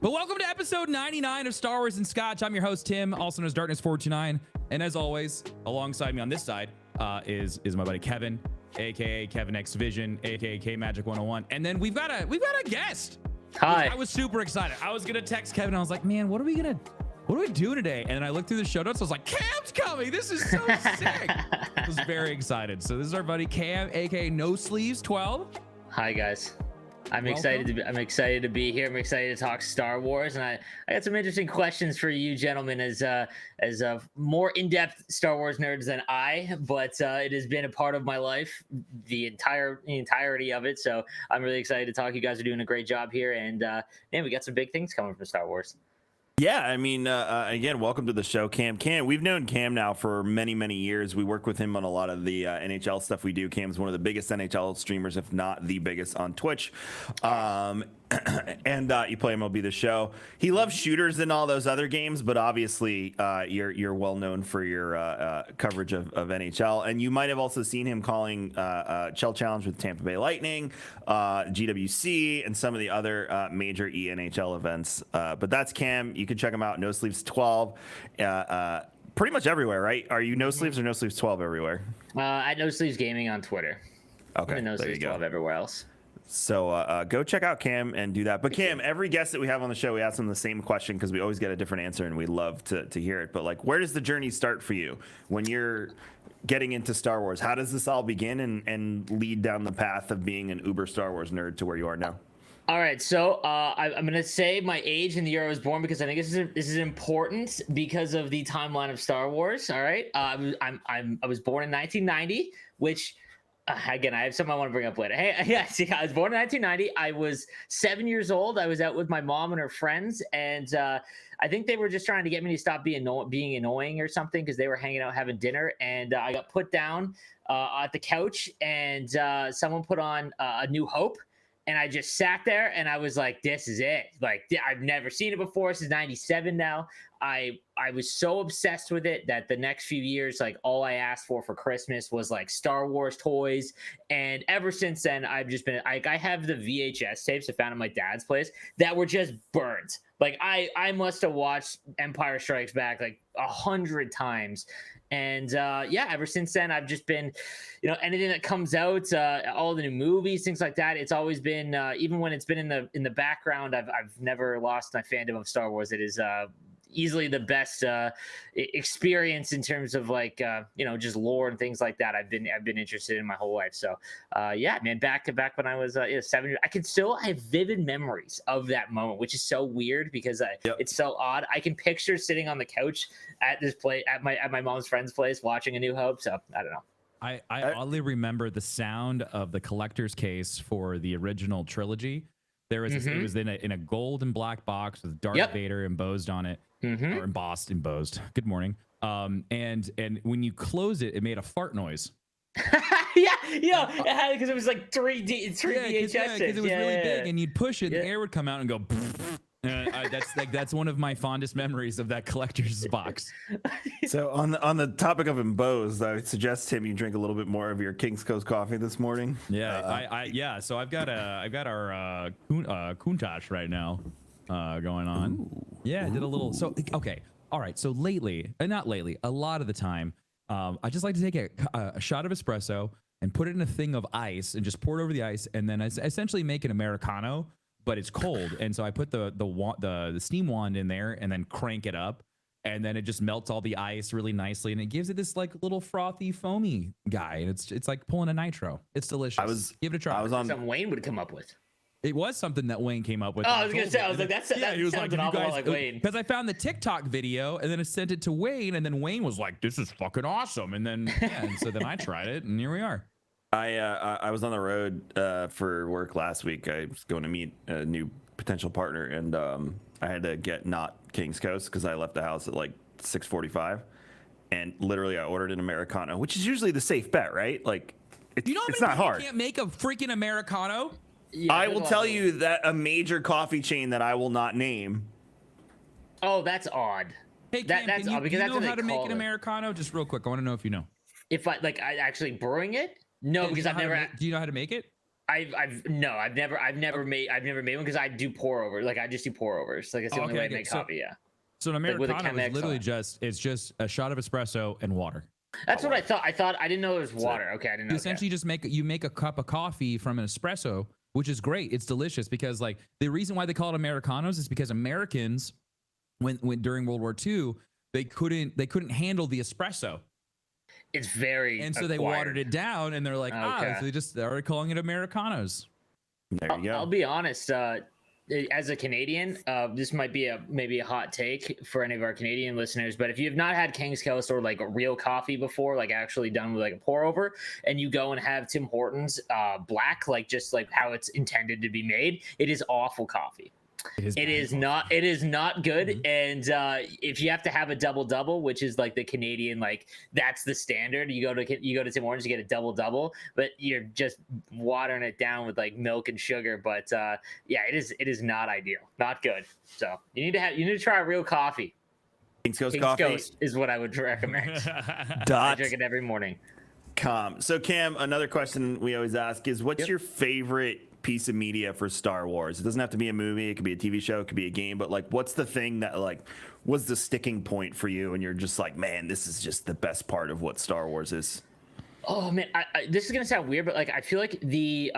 But welcome to episode 99 of Star Wars and Scotch. I'm your host, Tim, also known as Darkness429. And as always, alongside me on this side is my buddy Kevin, aka Kevin X Vision, aka K Magic 101. And then we've got a guest. Hi. I was super excited. I was gonna text Kevin. I was like, man, what are we doing today? And then I looked through the show notes. I was like, Cam's coming. This is so sick. I was very excited. So this is our buddy Cam, aka Nosleeves12. Hi guys. I'm Welcome. excited to be here. I'm excited to talk Star Wars, and I got some interesting questions for you gentlemen as more in-depth Star Wars nerds than I, but it has been a part of my life the entirety of it. So I'm really excited to talk. You guys are doing a great job here, and man, we got some big things coming from Star Wars. Yeah, I mean, again, welcome to the show, Cam. We've known Cam now for many, many years. We work with him on a lot of the NHL stuff we do. Cam's one of the biggest NHL streamers, if not the biggest, on Twitch. And you play MLB The Show. He loves shooters and all those other games, but obviously you're well known for your coverage of NHL. And you might have also seen him calling Chell Challenge with Tampa Bay Lightning, GWC, and some of the other major ENHL events. But that's Cam. You can check him out, Nosleeves12. Pretty much everywhere, right? Are you Nosleeves or Nosleeves12 everywhere? At No Sleeves Gaming on Twitter. Okay, And No there you Sleeves go. 12 everywhere else. So go check out Cam and do that. But Cam, every guest that we have on the show, we ask them the same question because we always get a different answer and we love to hear it. But like, where does the journey start for you when you're getting into Star Wars? How does this all begin and lead down the path of being an uber Star Wars nerd to where you are now? All right, so I'm gonna say my age and the year I was born because I think this is important because of the timeline of Star Wars. All right, I was born in 1990, which again I have something I want to bring up later. Hey, yeah, see, I was born in 1990. I was 7 years old. I was out with my mom and her friends, and I think they were just trying to get me to stop being annoying or something because they were hanging out having dinner, and I got put down at the couch, and someone put on A New Hope. And I just sat there and I was like, this is it. Like, I've never seen it before. This is 97 now. I was so obsessed with it that the next few years, like, all I asked for Christmas was like Star Wars toys. And ever since then, I've just been like, I have the VHS tapes I found at my dad's place that were just burnt. Like, I must have watched Empire Strikes Back like 100 times. And yeah, ever since then, I've just been, anything that comes out, all the new movies, things like that. It's always been, even when it's been in the background, I've never lost my fandom of Star Wars. It is easily the best experience in terms of like just lore and things like that. I've been interested in my whole life. So yeah, man, back when I was 7 years, I have vivid memories of that moment, which is so weird because it's so odd. I can picture sitting on the couch at this place at my mom's friend's place watching A New Hope. So I don't know. I oddly remember the sound of the collector's case for the original trilogy. There was it was in a gold and black box with Darth Vader embossed on it, or embossed. Good morning. And when you close it, it made a fart noise. yeah, because it was like three VHS because it was really big, and you'd push it, Yeah. the air would come out and go. That's one of my fondest memories of that collector's box. So on the topic of embossed, I would suggest, Tim, you drink a little bit more of your King's Coast coffee this morning. Yeah, so I've got our Countach right now going on. Ooh. Yeah, I did a little. So okay, all right. So a lot of the time, I just like to take a shot of espresso and put it in a thing of ice and just pour it over the ice, and then I essentially make an Americano. But it's cold, and so I put the steam wand in there and then crank it up, and then it just melts all the ice really nicely, and it gives it this like little frothy, foamy guy, and it's like pulling a nitro. It's delicious. Give it a try. Something Wayne would come up with. It was something that Wayne came up with. Oh, I was gonna say, I was like, that sounds an awful lot like Wayne. Because I found the TikTok video, and then I sent it to Wayne, and then Wayne was like, "This is fucking awesome," and then and so then I tried it, and here we are. I was on the road for work last week. I was going to meet a new potential partner, and I had to get not King's Coast because I left the house at like 6:45, and literally I ordered an Americano, which is usually the safe bet, right? Like it's not hard. You can't make a freaking Americano. Yeah, I will tell you that a major coffee chain that I will not name. Oh, that's odd. Hey, Cam, that's odd because you that's know what how they to make call an it. Americano? Just real quick, I want to know if you know. If I actually brewing it. No, Yeah, because I've never. Do you know how to make it? I've never made one because I do pour over. Like I just do pour overs. Like it's the only way I make coffee. Yeah. So an Like with a Americano is Chemex literally on it. it's just a shot of espresso and water. That's what I thought. I didn't know it was water. Okay, I didn't know. You essentially just make a cup of coffee from an espresso, which is great. It's delicious because like the reason why they call it Americanos is because Americans, when during World War II, they couldn't handle the espresso. It's very and so they watered it down, and they're like, so they just started calling it Americanos. There you go. I'll be honest. As a Canadian, this might be maybe a hot take for any of our Canadian listeners, but if you have not had King's Coast or like a real coffee before, like actually done with like a pour over, and you go and have Tim Hortons black, like just like how it's intended to be made, it is awful coffee. It is not good. Mm-hmm. And if you have to have a double, which is like the Canadian, like that's the standard, you go to Tim Hortons, you get a double, but you're just watering it down with like milk and sugar. But yeah, it is not ideal, not good. So you need to try a real coffee. King's Coffee is what I would recommend. I drink it every morning. So Cam, another question we always ask is, what's your favorite piece of media for Star Wars? It doesn't have to be a movie, it could be a TV show, it could be a game, but like what's the thing that like was the sticking point for you and you're just like, man, this is just the best part of what Star Wars is? Oh man, this is gonna sound weird, but like I feel like the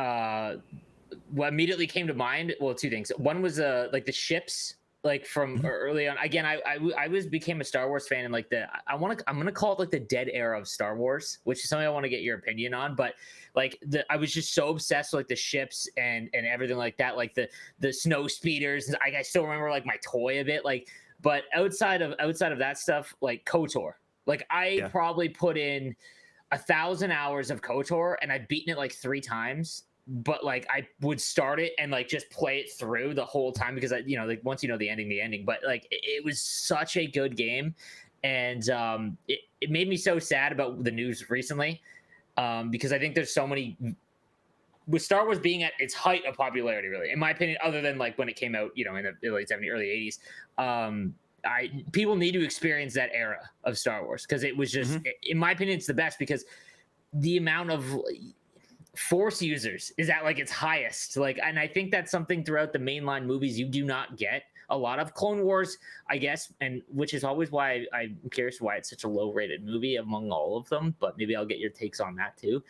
what immediately came to mind, well, two things. One was like the ships, like from early on. Again, I became a Star Wars fan in like I'm gonna call it like the dead era of Star Wars, which is something I want to get your opinion on. But like I was just so obsessed with like the ships and everything like that, like the snow speeders. I still remember like my toy a bit, like. But outside of that stuff, like KOTOR, like I probably put in 1,000 hours of KOTOR and I've beaten it like 3 times. But like I would start it and like just play it through the whole time because like once you know the ending. But like it was such a good game, and it made me so sad about the news recently, because I think there's so many with Star Wars being at its height of popularity, really, in my opinion, other than like when it came out, in the late 70s, early 80s. People need to experience that era of Star Wars because it was just, in my opinion, it's the best because the amount of Force users is at like its highest, like, and I think that's something throughout the mainline movies you do not get a lot of. Clone Wars, I guess, and which is always why I'm curious why it's such a low rated movie among all of them, but maybe I'll get your takes on that too.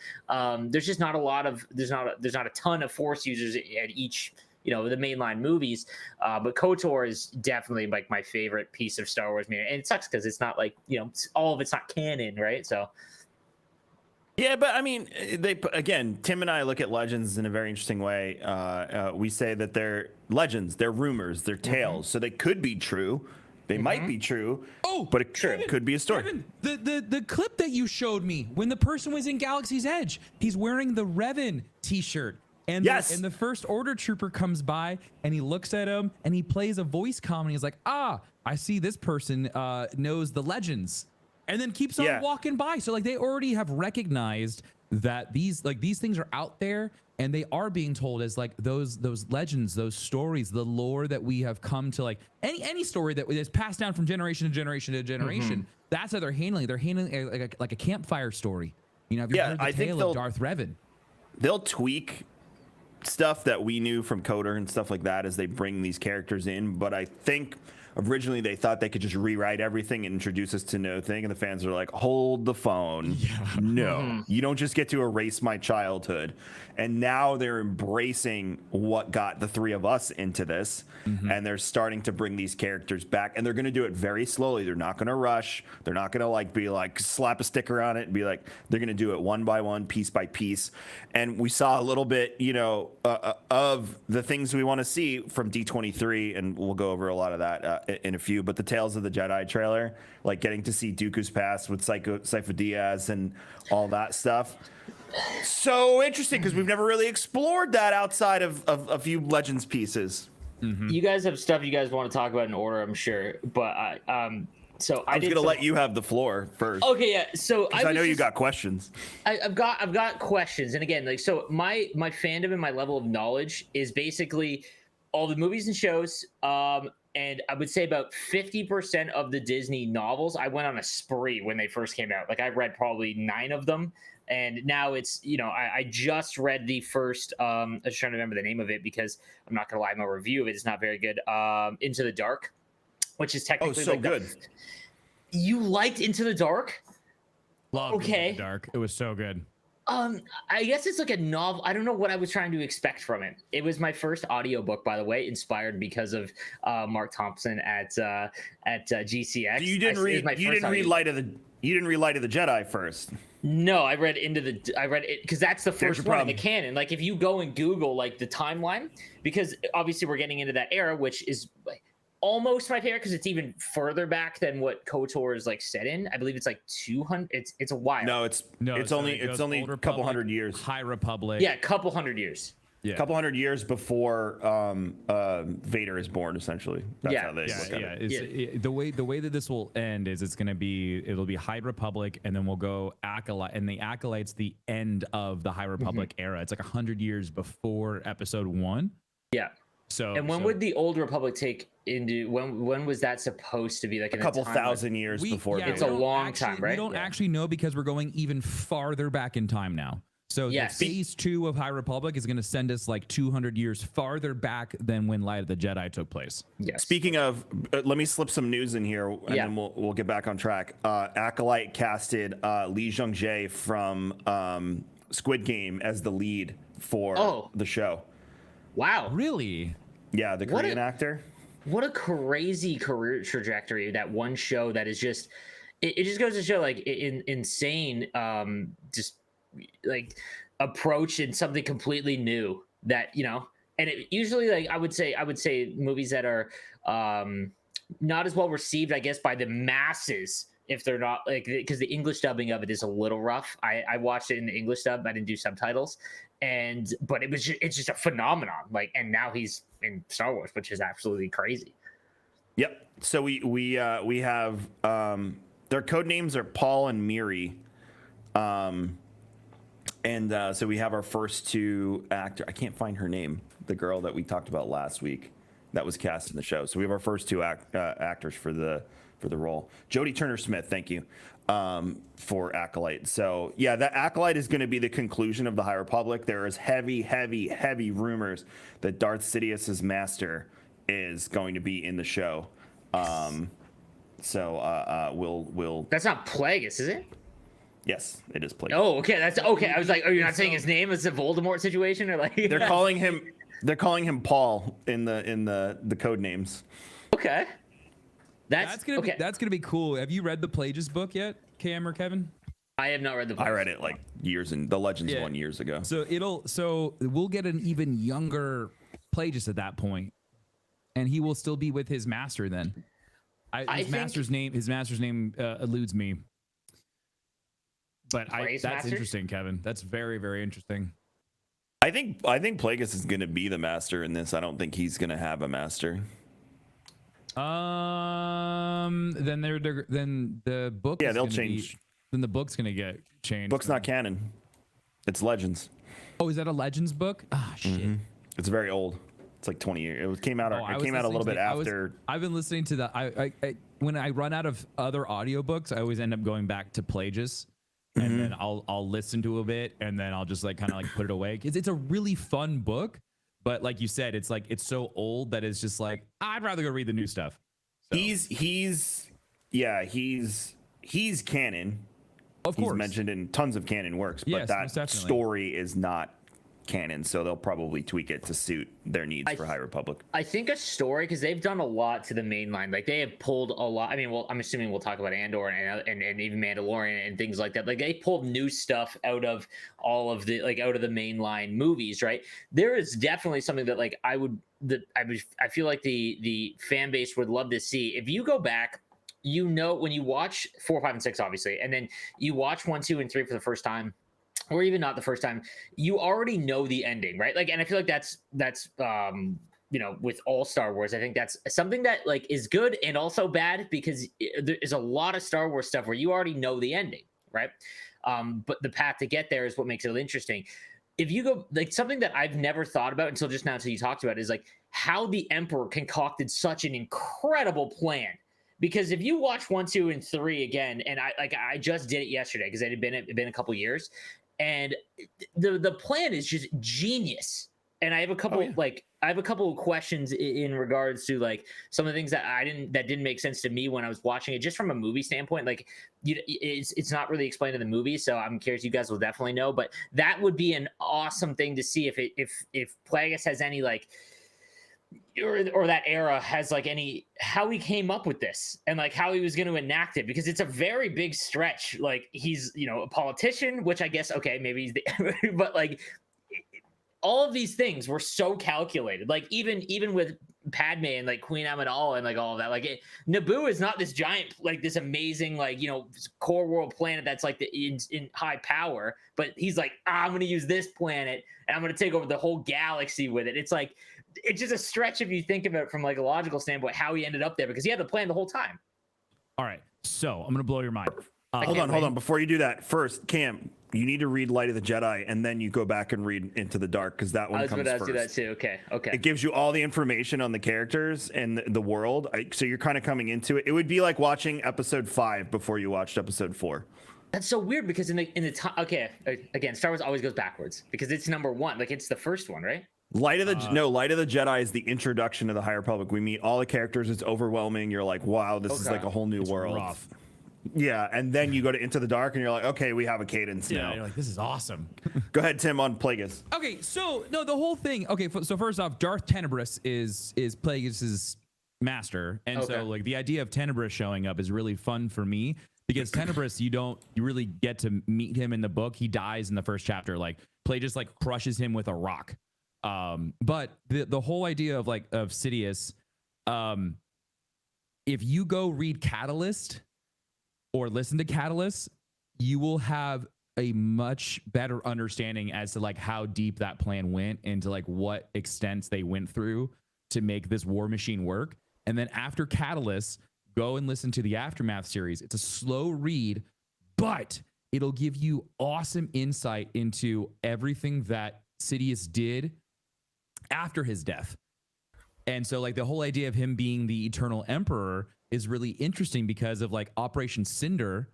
There's just not a lot of there's not a ton of Force users at each the mainline movies, but KOTOR is definitely like my favorite piece of Star Wars media, and it sucks because it's not like all of it's not canon, right? So yeah, but I mean, Tim and I look at legends in a very interesting way. We say that they're legends, they're rumors, they're tales, so they could be true. They might be true. But it could be a story. Revan, the clip that you showed me when the person was in Galaxy's Edge, he's wearing the Revan t-shirt. And and the First Order trooper comes by and he looks at him and he plays a voice comedy. He's like, I see this person knows the legends. And then keeps on walking by. So like they already have recognized that these things are out there and they are being told as like those legends, those stories, the lore that we have come to, like any story that is passed down from generation to generation to generation. That's how they're handling it. They're handling it like a campfire story. Have you heard the tale of Darth Revan? They'll tweak stuff that we knew from KOTOR and stuff like that as they bring these characters in, but I think originally they thought they could just rewrite everything and introduce us to no thing, and the fans are like, hold the phone. No, you don't just get to erase my childhood. And now they're embracing what got the 3 of us into this, and they're starting to bring these characters back, and they're going to do it very slowly. They're not going to rush. They're not going to like be like slap a sticker on it and be like, they're going to do it one by one, piece by piece. And we saw a little bit of the things we want to see from D23, and we'll go over a lot of that in a few. But the Tales of the Jedi trailer, like getting to see Dooku's past with Sifo Dyas and all that stuff, so interesting because we've never really explored that outside of a few Legends pieces. You guys have stuff you guys want to talk about in order, I'm sure, but so I was gonna let you have the floor first. Okay, yeah. So I know you got questions. I've got questions, and again, like, so my fandom and my level of knowledge is basically all the movies and shows, and and I would say about 50% of the Disney novels, I went on a spree when they first came out. Like I read probably 9 of them. And now it's, I just read the first, I was trying to remember the name of it because I'm not going to lie, my review of it is not very good. Into the Dark, which is technically so like good. You liked Into the Dark? Loved Okay. Into the Dark. It was so good. I guess it's like a novel. I don't know what I was trying to expect from it. It was my first audiobook, by the way, inspired because of Mark Thompson at GCX. You didn't read Light of the Jedi first. No, I read it because that's the first one in the canon. Like if you go and Google like the timeline, because obviously we're getting into that era, which is like almost my favorite because it's even further back than what KOTOR is like set in. I believe it's like 200. It's a while. No, it's only a couple hundred years. High Republic. Yeah, a couple hundred years. Yeah. A couple hundred years before Vader is born, essentially. That's how they look at it. The way that this will end is it'll be High Republic, and then we'll go Acolyte, and the Acolyte's the end of the High Republic era. It's like 100 years before Episode 1. Yeah. So and when would the Old Republic take into when was that supposed to be like in a couple thousand years before? It's a long time, right? We don't actually know because we're going even farther back in time now. So the phase 2 of High Republic is going to send us like 200 years farther back than when Light of the Jedi took place. Yes. Speaking of, let me slip some news in here, and then we'll get back on track. Acolyte casted Lee Jung-jae from Squid Game as the lead for the show. Wow. Really? Yeah, the Korean actor. What a crazy career trajectory, that one show that is just it just goes to show like insane just like approach and something completely new that and it usually like I would say movies that are not as well received, I guess, by the masses, if they're not like, because the English dubbing of it is a little rough. I watched it in the English dub. I didn't do subtitles, but it's just a phenomenon. Like, and now he's in Star Wars, which is absolutely crazy. Yep. So we have their code names are Paul and Miri, and so we have our first 2 actor. I can't find her name. The girl that we talked about last week that was cast in the show. So we have our first 2 actors for the role. Jodie Turner-Smith, thank you, for Acolyte. So yeah, that Acolyte is going to be the conclusion of the High Republic. There is heavy rumors that Darth Sidious's master is going to be in the show. So we'll. That's not Plagueis, is it? Yes, it is Plagueis. Oh, okay. That's okay. I was like, are you not saying his name? Is it Voldemort situation or like? They're calling him Paul in the code names. Okay. That's gonna be cool. Have you read the Plagueis book yet, Cam or Kevin? I have not read the book. I read it like years in the Legends one years ago. So we'll get an even younger Plagueis at that point, and he will still be with his master then. His master's name eludes me. But that's interesting, Kevin. That's very, very interesting. I think Plagueis is going to be the master in this. I don't think he's going to have a master. Then the book. Yeah, they'll change. Then the book's going to get changed. Book's not canon. It's Legends. Oh, is that a Legends book? Ah, shit. Mm-hmm. It's very old. It's like 20 years. It came out. It came out a little bit after. I've been listening to the. I when I run out of other audiobooks, I always end up going back to Plagueis. And then I'll listen to a bit, and then I'll just like kind of like put it away. It's a really fun book, but like you said, it's like it's so old that it's just like I'd rather go read the new stuff. So. He's canon. Of course, he's mentioned in tons of canon works, but that story is not canon, so they'll probably tweak it to suit their needs for High Republic. I think a story, because they've done a lot to the main line. Like they have pulled a lot. I mean, well, I'm assuming we'll talk about Andor and even Mandalorian and things like that. Like they pulled new stuff out of all of the out of the mainline movies, right? There is definitely something that like I feel like the fan base would love to see. If you go back, when you watch 4, 5, and 6, obviously, and then you watch 1, 2, and 3 for the first time, or even not the first time, you already know the ending, right? Like, and I feel like that's with all Star Wars, I think that's something that like is good and also bad, because there is a lot of Star Wars stuff where you already know the ending, right? But the path to get there is what makes it interesting. If you go like something that I've never thought about until just now, until you talked about it, is like how the Emperor concocted such an incredible plan. Because if you watch 1, 2, and 3 again, and I just did it yesterday because it had been a couple years, and the plan is just genius. And I have a couple of questions in regards to like some of the things that didn't make sense to me when I was watching it, just from a movie standpoint. Like, it's not really explained in the movie, so I'm curious. You guys will definitely know, but that would be an awesome thing to see if Plagueis has any like. Or that era has like how he came up with this and like how he was going to enact it, because it's a very big stretch. Like, he's a politician, which I guess, okay, maybe he's but like all of these things were so calculated. Like even with Padme and like Queen Amidala and like all of that, like Naboo is not this giant, like this amazing, like, core world planet that's like in high power, but he's like, I'm going to use this planet and I'm going to take over the whole galaxy with it. It's like, it's just a stretch if you think of it from like a logical standpoint, how he ended up there, because he had the plan the whole time. All right, so I'm gonna blow your mind. Hold on. Before you do that, first, Cam, you need to read Light of the Jedi, and then you go back and read Into the Dark, because that one comes first. I was going to do that too. Okay. It gives you all the information on the characters and the world, so you're kind of coming into it. It would be like watching episode 5 before you watched episode 4. That's so weird, because in the time, okay, again, Star Wars always goes backwards because it's number 1, like it's the first one, right? Light of the Jedi is the introduction to the High Republic. We meet all the characters. It's overwhelming. You're like, wow, this is like a whole new world. Rough. Yeah, and then you go to Into the Dark, and you're like, okay, we have a cadence now. You're like, this is awesome. Go ahead, Tim, on Plagueis. Okay, so no, the whole thing. Okay, so first off, Darth Tenebrae is Plagueis' master, and so like the idea of Tenebrae showing up is really fun for me, because Tenebrae, you really get to meet him in the book. He dies in the first chapter. Like, Plagueis like crushes him with a rock. But the whole idea of Sidious, if you go read Catalyst or listen to Catalyst, you will have a much better understanding as to like how deep that plan went, into like what extents they went through to make this war machine work. And then after Catalyst, go and listen to the Aftermath series. It's a slow read, but it'll give you awesome insight into everything that Sidious did after his death. And so like the whole idea of him being the Eternal Emperor is really interesting, because of like Operation Cinder.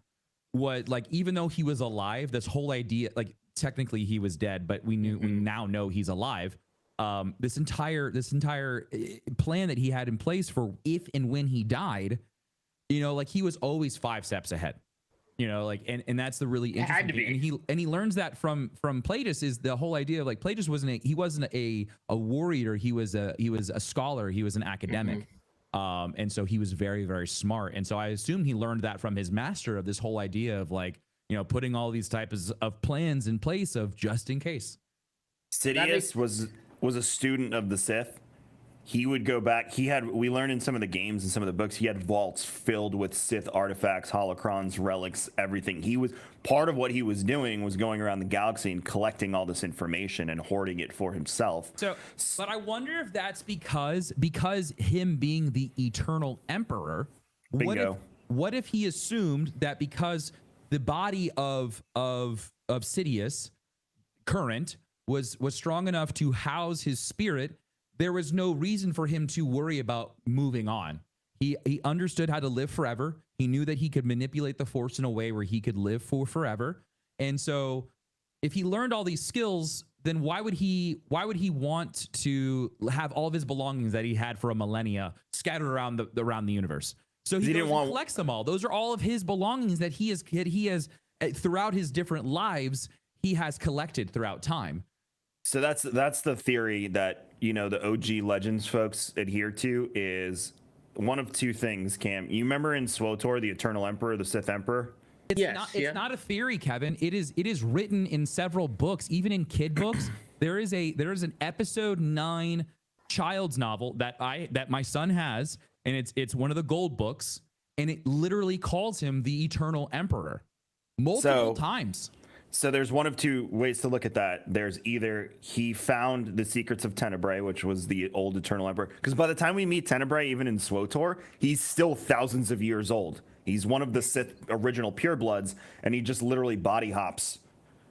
What, like, even though he was alive, this whole idea, like technically he was dead, but we now know he's alive. This entire plan that he had in place for if and when he died, like he was always 5 steps ahead. Like, and that's the really interesting thing. And he learns that from Plagueis, is the whole idea of like Plagueis wasn't a warrior. He was a scholar. He was an academic. And so he was very, very smart. And so I assume he learned that from his master, of this whole idea of like, putting all these types of plans in place of just in case. Sidious was a student of the Sith. He would go back. We learned in some of the games and some of the books, he had vaults filled with Sith artifacts, holocrons, relics, everything. Part of what he was doing was going around the galaxy and collecting all this information and hoarding it for himself. So, but I wonder if that's because him being the Eternal Emperor, Bingo. What if he assumed that because the body of Sidious current was strong enough to house his spirit, there was no reason for him to worry about moving on. He understood how to live forever. He knew that he could manipulate the Force in a way where he could live for forever. And so if he learned all these skills, then why would he want to have all of his belongings that he had for a millennia scattered around the universe? So he collects them all. Those are all of his belongings that he has throughout his different lives, he has collected throughout time. So that's the theory that, the OG Legends folks adhere to, is one of two things, Cam. You remember in SWTOR, the Eternal Emperor, the Sith Emperor? It's not a theory, Kevin. It is written in several books, even in kid books. There is an episode 9 child's novel that my son has, and it's one of the gold books, and it literally calls him the Eternal Emperor multiple times. So there's one of two ways to look at that. There's either he found the secrets of Tenebrae, which was the old Eternal Emperor. Because by the time we meet Tenebrae, even in SWTOR, he's still thousands of years old. He's one of the Sith original purebloods, and he just literally body hops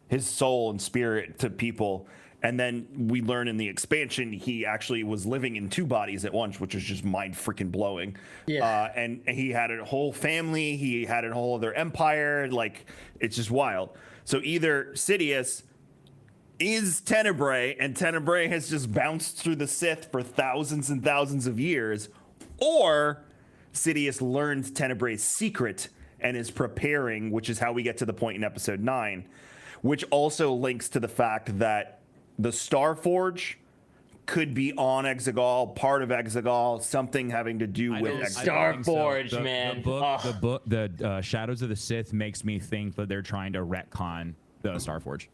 his soul and spirit to people. And then we learn in the expansion he actually was living in 2 bodies at once, which is just mind freaking blowing. Yeah. And he had a whole family. He had a whole other empire. Like, it's just wild. So either Sidious is Tenebrae, and Tenebrae has just bounced through the Sith for thousands and thousands of years, or Sidious learned Tenebrae's secret and is preparing, which is how we get to the point in episode 9, which also links to the fact that the Starforge could be on Exegol, part of Exegol, something having to do with Exegol. Starforge, man. The Shadows of the Sith makes me think that they're trying to retcon the Starforge.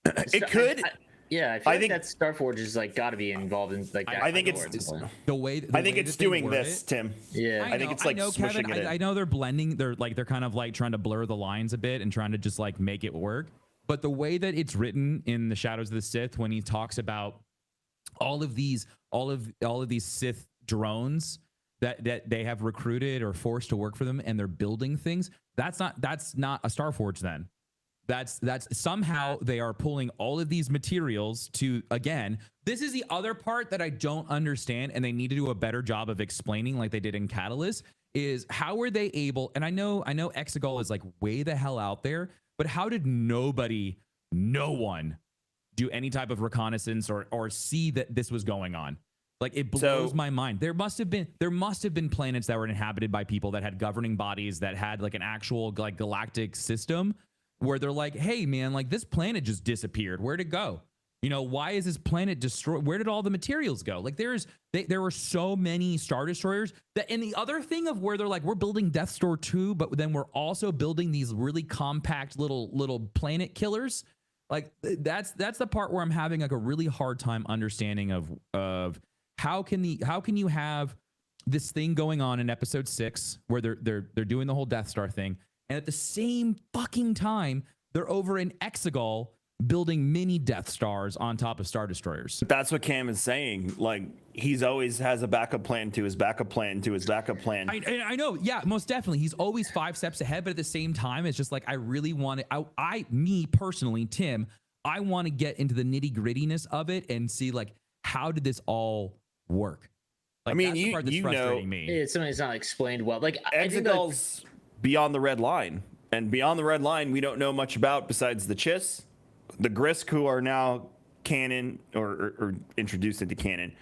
It could. I think that Starforge is like got to be involved in like that. I think it's the way. I think it's doing this, Tim. Yeah, I think it's like smushing it in. I know they're blending. They're kind of like trying to blur the lines a bit and trying to just like make it work. But the way that it's written in the Shadows of the Sith, when he talks about all of these Sith drones that they have recruited or forced to work for them, and they're building things, that's not a Starforge then. That's somehow they are pulling all of these materials to, again, this is the other part that I don't understand, and they need to do a better job of explaining, like they did in Catalyst, is how were they able, and I know Exegol is like way the hell out there, but how did no one do any type of reconnaissance or see that this was going on? Like, it blows my mind. There must have been planets that were inhabited by people that had governing bodies that had like an actual like galactic system where they're like, hey man, like this planet just disappeared. Where'd it go? You know, why is this planet destroyed? Where did all the materials go? Like there were so many Star Destroyers that, and the other thing of where they're like, we're building Death Star 2, but then we're also building these really compact little planet killers. Like that's the part where I'm having like a really hard time understanding of how can you have this thing going on in episode 6 where they're doing the whole Death Star thing, and at the same fucking time they're over in Exegol building mini Death Stars on top of Star Destroyers. That's what Cam is saying. Like, he's always has a backup plan to his backup plan to his backup plan. I know. Yeah, most definitely. He's always 5 steps ahead, but at the same time, it's just like, I really want to, me personally, Tim, I want to get into the nitty grittiness of it and see like, how did this all work? Like, I mean, that's the part that's frustrating me. It's something that's not explained well. Like, Exegol's beyond the red line, and beyond the red line, we don't know much about besides the Chiss, the Grisk, who are now canon or introduced into canon,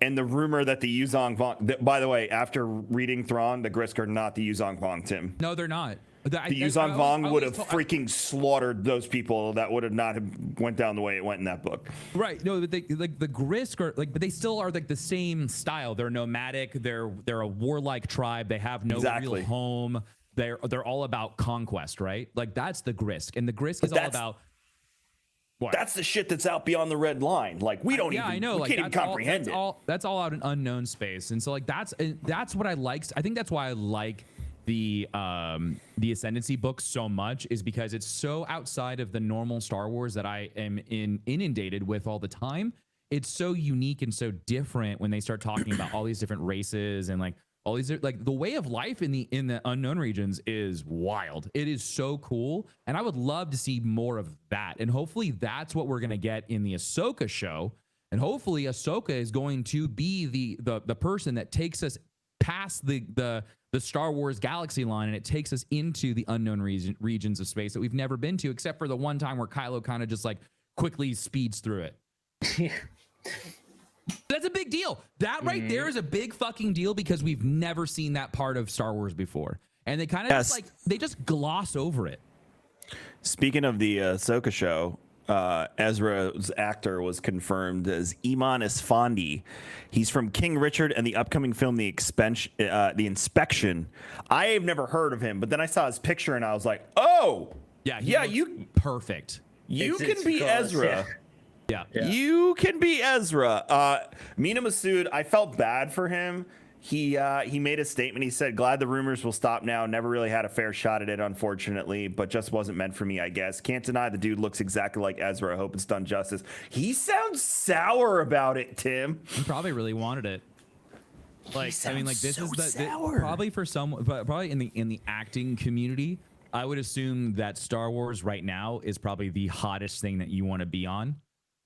and the rumor that the Yuzong Vong. By the way, after reading Thrawn, the Grisk are not the Yuzong Vong, Tim. No, they're not. The Yuzong Vong would have freaking slaughtered those people. That would have not have went down the way it went in that book. Right. No, but they, like the Grisk are like, but they still are like the same style. They're nomadic. They're a warlike tribe. They have no real home. They're all about conquest, right? Like that's the Grisk, and the Grisk is all about. What? That's the shit that's out beyond the red line. Like we don't even, I know, we like, can't even comprehend it. That's all out in unknown space, and so like that's what I like. I think that's why I like the Ascendancy books so much, is because it's so outside of the normal Star Wars that I am inundated with all the time. It's so unique and so different when they start talking about all these different races and like all these, like the way of life in the unknown regions is wild. It is so cool, and I would love to see more of that. And hopefully that's what we're gonna get in the Ahsoka show. And hopefully Ahsoka is going to be the person that takes us past the Star Wars galaxy line, and it takes us into the unknown regions of space that we've never been to, except for the one time where Kylo kind of just like quickly speeds through it. That's a big deal. That right there is a big fucking deal, because we've never seen that part of Star Wars before, and they kind of just like they just gloss over it. Speaking of the Ahsoka show, Ezra's actor was confirmed as Iman Esfandi. He's from King Richard and the upcoming film The Inspection. I have never heard of him, but then I saw his picture and I was like, oh, yeah, you perfect. You can be Ezra. Yeah. You can be Ezra. Mina Masood, I felt bad for him. He made a statement. He said, glad the rumors will stop now. Never really had a fair shot at it, unfortunately, but just wasn't meant for me, I guess. Can't deny the dude looks exactly like Ezra. I hope it's done justice. He sounds sour about it, Tim. He probably really wanted it. Like, I mean, like this so is sour. probably for someone, but probably in the acting community, I would assume that Star Wars right now is probably the hottest thing that you want to be on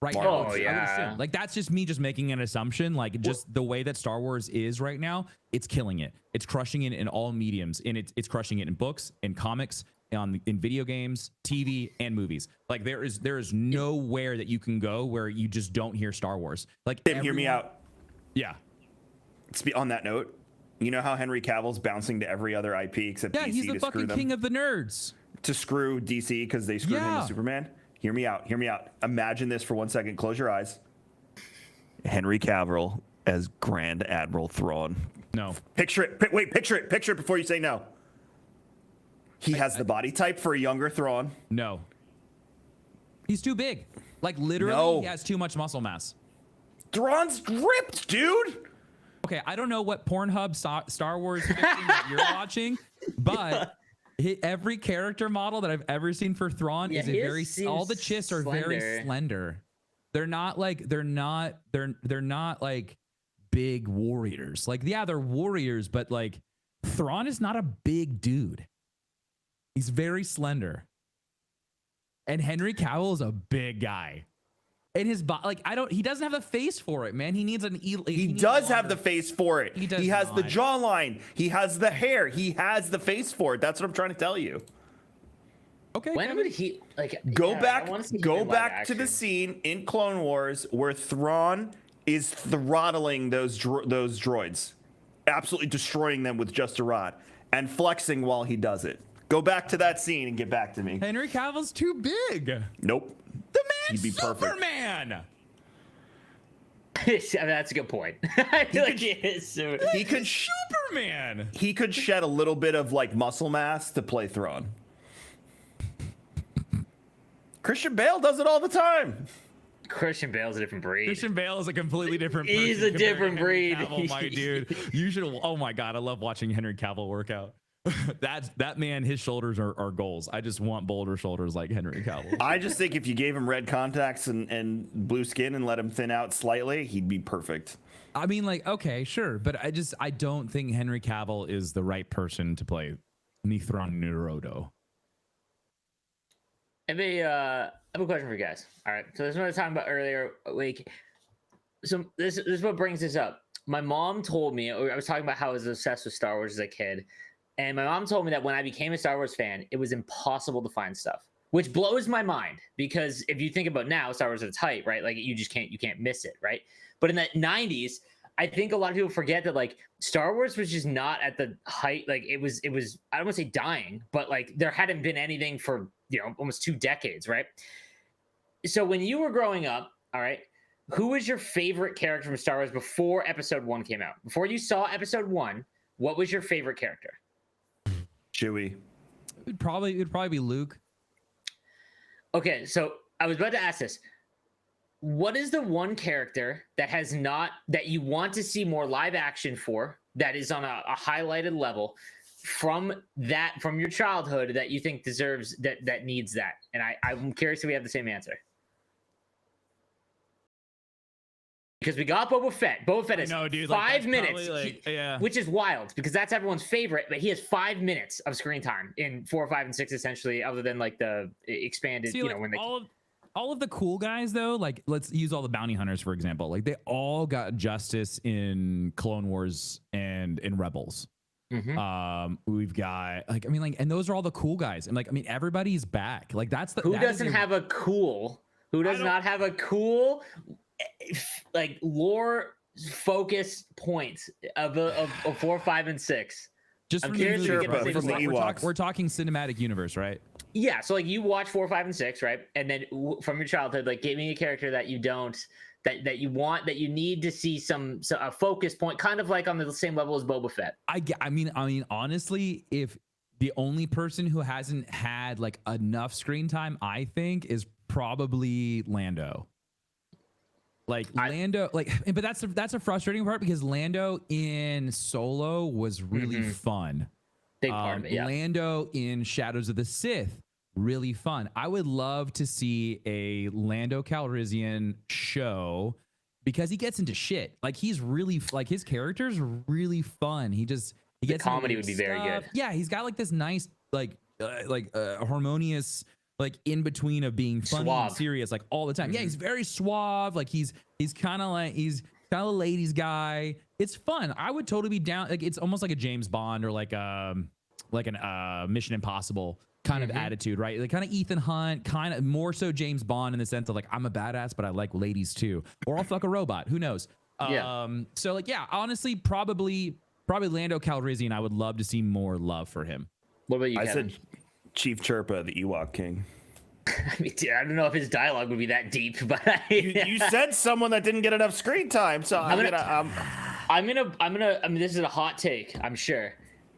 right Marvel. now. Oh, I would yeah. assume. Like that's just me just making an assumption. Like just the way that Star Wars is right now, it's killing it. It's crushing it in all mediums, and it's crushing it in books, in comics, in video games, TV, and movies. Like there is nowhere that you can go where you just don't hear Star Wars. Like Tim, hear me out. Yeah. On that note, you know how Henry Cavill's bouncing to every other IP except Yeah, DC he's the to screw fucking them? king of the nerds. To screw DC because they screwed him Yeah. with Superman? Hear me out. Hear me out. Imagine this for 1 second. Close your eyes. Henry Cavill as Grand Admiral Thrawn. No. Picture it. Wait, picture it. Picture it before you say no. He has the body type for a younger Thrawn. No. He's too big. Like literally, No. he has too much muscle mass. Thrawn's ripped, dude. Okay, I don't know what Pornhub Star Wars fiction that you're watching, but every character model that I've ever seen for Thrawn is a very all the chits are very slender. They're not like they're not like big warriors. Like yeah, they're warriors, but like Thrawn is not a big dude. He's very slender. And Henry Cavill is a big guy. And his body, like he doesn't have a face for it, man. He needs an. He does have the face for it. He has the jawline. He has the hair. He has the face for it. That's what I'm trying to tell you. Okay. When would he like Go yeah, back. I wanna see him Go in live back to the action. scene in Clone Wars where Thrawn is throttling those droids, absolutely destroying them with just a rod and flexing while he does it. Go back to that scene and get back to me. Henry Cavill's too big. Nope. The He'd man's be perfect. Superman. I mean, that's a good point. I feel like he is. He could Superman. he could shed a little bit of like muscle mass to play Thrawn. Christian Bale does it all the time. Christian Bale's a different breed. Christian Bale is a completely different person. He's a compared to different Henry breed. Cavill, my dude. You should. Oh my god, I love watching Henry Cavill work out. that man, his shoulders are goals. I just want bolder shoulders like Henry Cavill. I just think if you gave him red contacts and blue skin and let him thin out slightly, he'd be perfect. I mean, like, okay, sure, but I don't think Henry Cavill is the right person to play Thrawn Nirodo. I have a question for you guys. All right, so this is what I was talking about earlier. Like, so this is what brings this up. My mom told me, I was talking about how I was obsessed with Star Wars as a kid. And my mom told me that when I became a Star Wars fan, it was impossible to find stuff, which blows my mind because if you think about now, Star Wars at its height, right? Like you can't miss it, right? But in the 90s, I think a lot of people forget that like Star Wars was just not at the height. Like it was, I don't want to say dying, but like there hadn't been anything for, almost 2 decades, right? So when you were growing up, all right, who was your favorite character from Star Wars before Episode 1 came out? Before you saw Episode 1, what was your favorite character? Chewie. It'd probably be Luke. Okay, so I was about to ask this. What is the one character that you want to see more live action for, that is on a highlighted level from your childhood that you think deserves that needs that? And I'm curious if we have the same answer. Because we got Boba Fett. Boba Fett is 5 minutes, which is wild because that's everyone's favorite. But he has 5 minutes of screen time in 4, 5, and 6, essentially, other than like the expanded. See, when they all of the cool guys though, like let's use all the bounty hunters for example. Like they all got justice in Clone Wars and in Rebels. Mm-hmm. We've got and those are all the cool guys, and everybody's back. Like that's the who does not have a cool like lore focus points of 4, 5, and 6. Just I'm curious from the Ewoks. We're talking cinematic universe, right? Yeah, so like you watch 4, 5, and 6, right? And then from your childhood, like give me a character that you don't that you want, that you need to see a focus point, kind of like on the same level as Boba Fett. I mean honestly, if the only person who hasn't had like enough screen time, I think, is probably Lando. But that's a frustrating part because Lando in Solo was really fun. Big part of it, yeah. Lando in Shadows of the Sith, really fun. I would love to see a Lando Calrissian show because he gets into shit. Like he's really his character's really fun. He gets comedy would be very good. Yeah, he's got like this nice harmonious like in between of being funny and Suave. serious like all the time. Yeah, he's very suave. Like he's kind of a ladies guy. It's fun. I would totally be down. Like it's almost like a James Bond or like an Mission Impossible kind of attitude, right? Like kind of Ethan Hunt, kind of more so James Bond in the sense of like I'm a badass, but I like ladies too, or I'll fuck a robot. Who knows? So like yeah, honestly, probably Lando Calrissian. I would love to see more love for him. What about you, I Kevin? said Chief Chirpa, the Ewok King. I mean, dude, I don't know if his dialogue would be that deep, but You said someone that didn't get enough screen time, so I'm gonna. I mean, this is a hot take, I'm sure,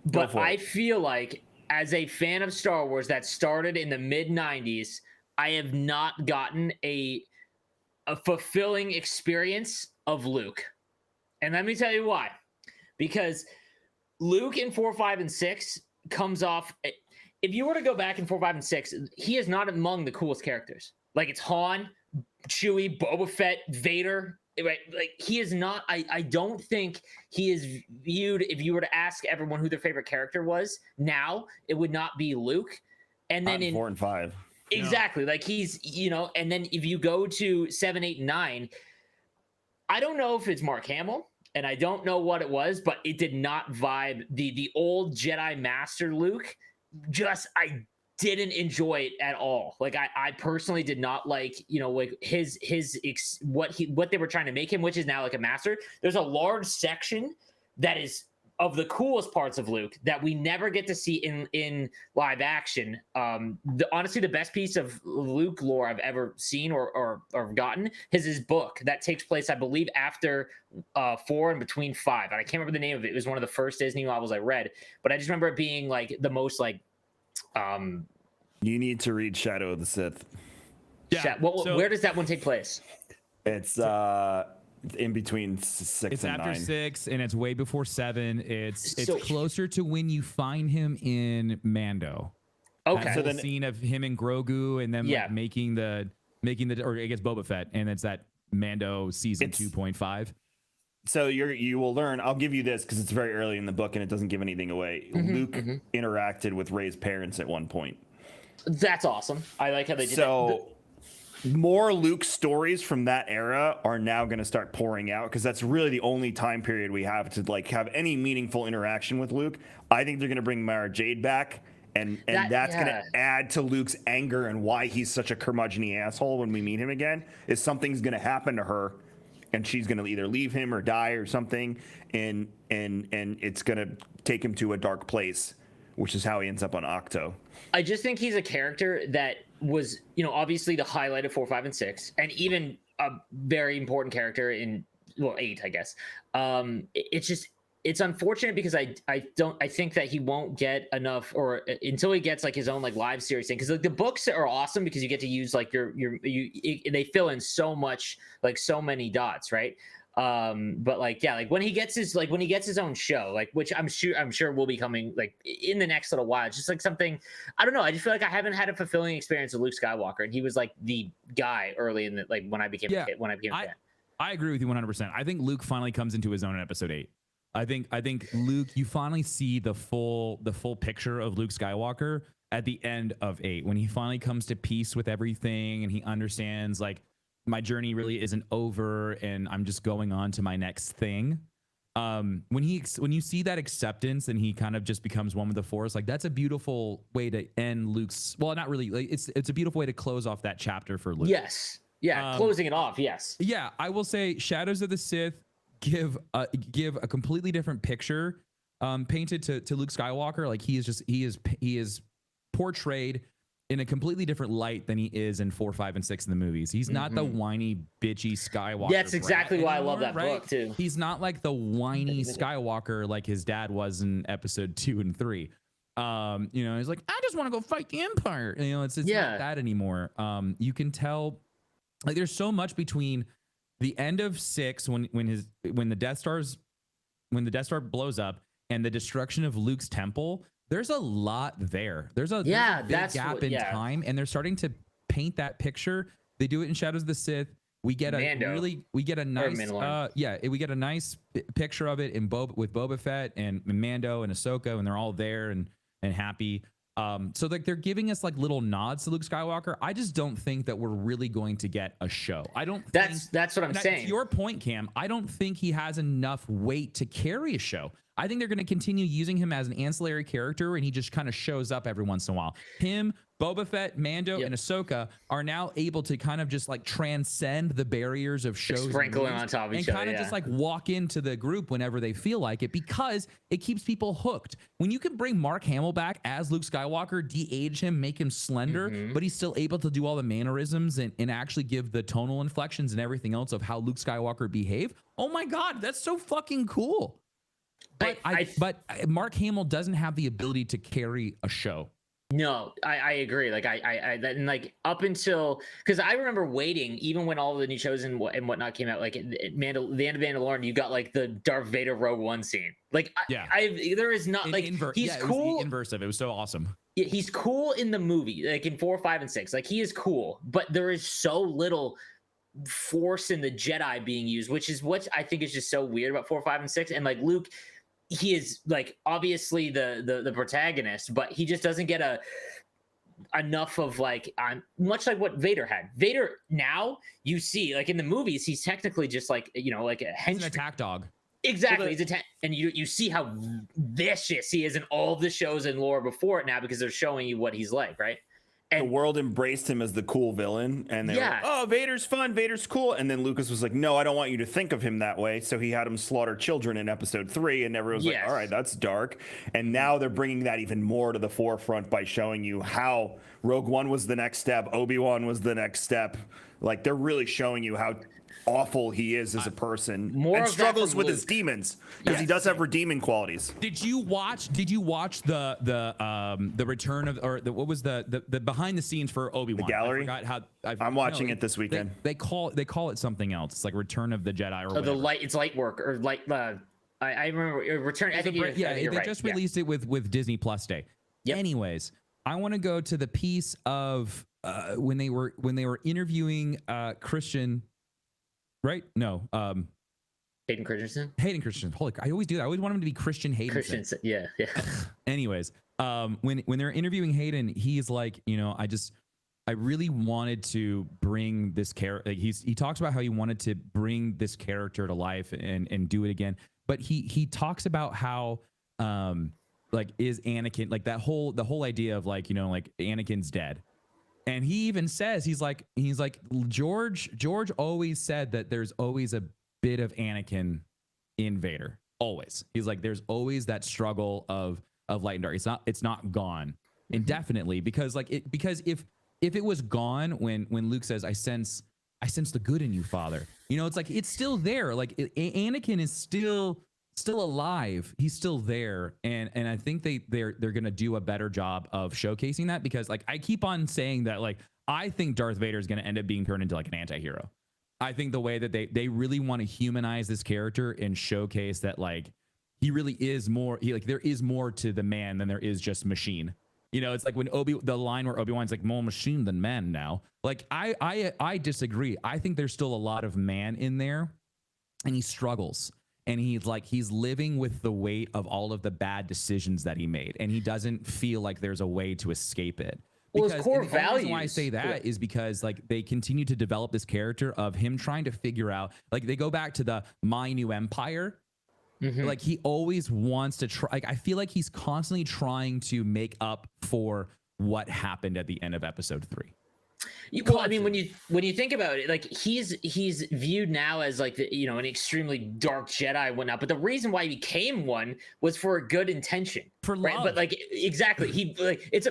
but I feel like as a fan of Star Wars that started in the mid '90s, I have not gotten a fulfilling experience of Luke, and let me tell you why. Because Luke in 4, 5, and 6 comes off. If you were to go back in 4, 5, and 6, he is not among the coolest characters. Like it's Han, Chewie, Boba Fett, Vader. Right? Like he is not. I don't think he is viewed. If you were to ask everyone who their favorite character was now, it would not be Luke. And then in 4 and 5. Exactly, like he's And then if you go to 7, 8, and 9, I don't know if it's Mark Hamill. And I don't know what it was, but it did not vibe. The old Jedi Master Luke, I didn't enjoy it at all. Like I personally did not like, like what they were trying to make him, which is now like a master. There's a large section that is of the coolest parts of Luke that we never get to see in live action. Honestly, the best piece of Luke lore I've ever seen or gotten is his book that takes place, I believe, after 4 and between 5. And I can't remember the name of it. It was one of the first Disney novels I read, but I just remember it being like the most like. You need to read Shadow of the Sith. Yeah. Where does that one take place? It's in between 6 it's and 9. It's after 6 and it's way before 7. It's So- closer to when you find him in Mando. Okay. So the scene of him and Grogu and them Yeah. like making the or I guess Boba Fett, and it's that Mando season 2.5. So you will learn. I'll give you this because it's very early in the book and it doesn't give anything away. Luke interacted with Rey's parents at one point. That's awesome. I like how they did So more Luke stories from that era are now going to start pouring out because that's really the only time period we have to like have any meaningful interaction with Luke. I think they're going to bring Mara Jade back, and that's going to add to Luke's anger and why he's such a curmudgeon-y asshole when we meet him again. Is something's going to happen to her, and she's going to either leave him or die or something, and it's going to take him to a dark place, which is how he ends up on Octo. I just think he's a character that was, obviously the highlight of 4, 5, and 6, and even a very important character in 8, I guess. It's unfortunate because I think that he won't get enough or until he gets like his own like live series thing, because like the books are awesome because you get to use like they fill in so much, like so many dots, right? But like like when he gets his own show, like which I'm sure will be coming like in the next little while. It's just like something, I don't know, I just feel like I haven't had a fulfilling experience with Luke Skywalker, and he was like the guy early in the like when I became a kid, a fan. I agree with you 100%. I think Luke finally comes into his own in episode 8. I think Luke, you finally see the full picture of Luke Skywalker at the end of 8 when he finally comes to peace with everything and he understands like my journey really isn't over and I'm just going on to my next thing. When you see that acceptance and he kind of just becomes one with the Force, like that's a beautiful way to end Luke's. Well, not really. Like it's a beautiful way to close off that chapter for Luke. Yes. Yeah. Closing it off. Yes. Yeah. I will say Shadows of the Sith give a completely different picture painted to Luke Skywalker. Like he is portrayed in a completely different light than he is in 4, 5, and 6 in the movies. He's not the whiny, bitchy Skywalker. That's exactly why anymore, I love that book too. He's not like the whiny Skywalker like his dad was in episode 2 and 3. He's like, I just want to go fight the Empire. It's not that anymore. You can tell like there's so much between the end of 6 when the Death Star blows up and the destruction of Luke's temple. There's a lot there. There's a big gap in time, and they're starting to paint that picture. They do it in Shadows of the Sith. We get a nice picture of it with Boba Fett and Mando and Ahsoka, and they're all there and happy. So like they're giving us like little nods to Luke Skywalker. I just don't think that we're really going to get a show. I don't. That's what I'm saying. To your point, Cam, I don't think he has enough weight to carry a show. I think they're going to continue using him as an ancillary character, and he just kind of shows up every once in a while. Him, Boba Fett, Mando, and Ahsoka are now able to kind of just like transcend the barriers of shows, sprinkling on top of each other, and kind of just like walk into the group whenever they feel like it, because it keeps people hooked. When you can bring Mark Hamill back as Luke Skywalker, de-age him, make him slender, but he's still able to do all the mannerisms and actually give the tonal inflections and everything else of how Luke Skywalker behave. Oh my God, that's so fucking cool. But but Mark Hamill doesn't have the ability to carry a show. No, I agree. Like and like up until, because I remember waiting even when all the new shows and whatnot came out. Like the end of Mandalorian, you got like the Darth Vader Rogue One scene. Like there is not like he's cool. It was the inverse of it. It was so awesome. He's cool in the movie, like in 4, 5, and 6. Like he is cool, but there is so little force in the Jedi being used, which is what I think is just so weird about 4, 5, and 6. And like Luke, he is like obviously the protagonist, but he just doesn't get enough of like much like what Vader had. Vader now, you see, like in the movies, he's technically just like, you know, like a henchman. He's an attack dog. Exactly. And you see how vicious he is in all the shows and lore before it now, because they're showing you what he's like, right? And the world embraced him as the cool villain, and they were like, oh, Vader's fun, Vader's cool. And then Lucas was like, no, I don't want you to think of him that way. So he had him slaughter children in episode 3, and everyone was like, all right, that's dark. And now they're bringing that even more to the forefront by showing you how Rogue One was the next step, Obi-Wan was the next step. Like they're really showing you how awful he is as a person, and struggles with his demons, because he does have redeeming qualities. Did you watch the return of, or what was the behind the scenes for Obi-Wan? The gallery. I forgot how. I'm watching it this weekend. They call it something else. It's like Return of the Jedi or whatever. The light. It's light work or light. I remember Return. I think they just released it with Disney Plus Day. Yep. Anyways, I want to go to the piece of when they were interviewing Christian. Right? No. Hayden Christensen. Holy, I always do that. I always want him to be Christian Hayden. Christensen. Yeah. Anyways, when they're interviewing Hayden, he's like, you know, I really wanted to bring this character. Like he talks about how he wanted to bring this character to life and do it again. But he talks about how like is Anakin, like the whole idea of like, you know, like Anakin's dead. And he even says, he's like George always said that there's always a bit of Anakin in Vader. Always. He's like, there's always that struggle of light and dark. It's not gone indefinitely, because if it was gone when Luke says, I sense the good in you, Father. You know, it's like it's still there. Like Anakin is still alive. He's still there, and I think they're gonna do a better job of showcasing that, because like I keep on saying that, like I think Darth Vader is gonna end up being turned into like an anti-hero. I think the way that they really want to humanize this character and showcase that like he really is more, there is more to the man than there is just machine. You know, it's like when the line where Obi-Wan's like more machine than man now. Like I disagree. I think there's still a lot of man in there, and he struggles. And he's living with the weight of all of the bad decisions that he made, and he doesn't feel like there's a way to escape it. Well, his core values. The reason why I say that is because like they continue to develop this character of him trying to figure out, like they go back to the My New Empire. Like he always wants to try. Like I feel like he's constantly trying to make up for what happened at the end of episode 3. Well, I mean, when you think about it, like he's viewed now as like an extremely dark Jedi and whatnot. But the reason why he became one was for a good intention, for love. But like exactly, it's